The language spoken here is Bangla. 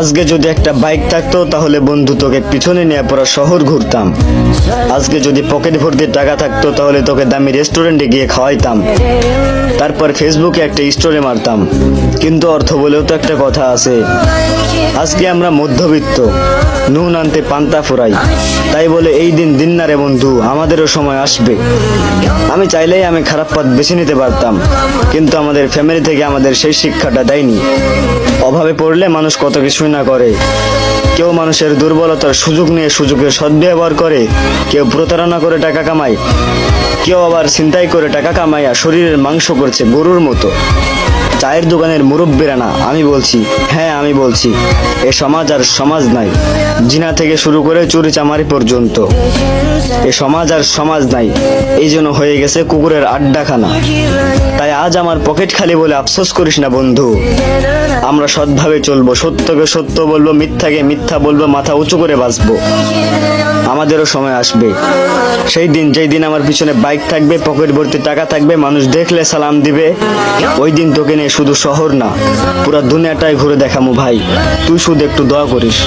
আজকে যদি একটা বাইক থাকতো তাহলে বন্ধু তোকে পিছনে নিয়ে পুরো শহর ঘুরতাম। আজকে যদি পকেট ভর্তি টাকা থাকতো তাহলে তোকে দামি রেস্টুরেন্টে গিয়ে খাওয়াইতাম, তারপর ফেসবুকে একটা স্টোরি মারতাম। কিন্তু অর্থ বলেও তো একটা কথা আছে। আজকে আমরা মধ্যবিত্ত, নুন আনতে পান্তা ফুরাই। তাই বলে এই দিন দিন না রে বন্ধু, আমাদেরও সময় আসবে। আমি চাইলেই আমি খারাপ পথ বেছে নিতে পারতাম, কিন্তু আমাদের ফ্যামিলি থেকে আমাদের সেই শিক্ষাটা দেয়নি। অভাবে পড়লে মানুষ কত কিছুই না করে। কেউ মানুষের দুর্বলতার সুযোগ নিয়ে সুযোগের সদ্ব্যবহার করে, কেউ প্রতারণা করে টাকা কামায়, কেউ আবার ছিনতাই করে টাকা কামাইয়া শরীরের মাংস করছে গরুর মতো। চায়ের দোকানের মুরব্বীরা না, আমি বলছি, হ্যাঁ আমি বলছি, এ সমাজ আর সমাজ নাই। জিনা থেকে শুরু করে চুরি চামারি পর্যন্ত এ সমাজ আর সমাজ নাই। এই জন্য হয়ে গেছে কুকুরের আড্ডাখানা। তাই আজ আমার পকেট খালি বলে আফসোস করিস না বন্ধু। আমরা সৎভাবে চলবো, সত্যকে সত্য বলবো, মিথ্যাকে মিথ্যা বলবো, মাথা উঁচু করে বাঁচবো। আমাদেরও সময় আসবে, সেই দিন যেই দিন আমার পিছনে বাইক থাকবে, পকেট ভর্তি টাকা থাকবে, মানুষ দেখলে সালাম দিবে। ওই দিন তোকে নিয়ে শুধু শহর না, পুরো দুনিয়াটাই ঘুরে দেখামু ভাই। তুই শুধু একটু দোয়া করিস।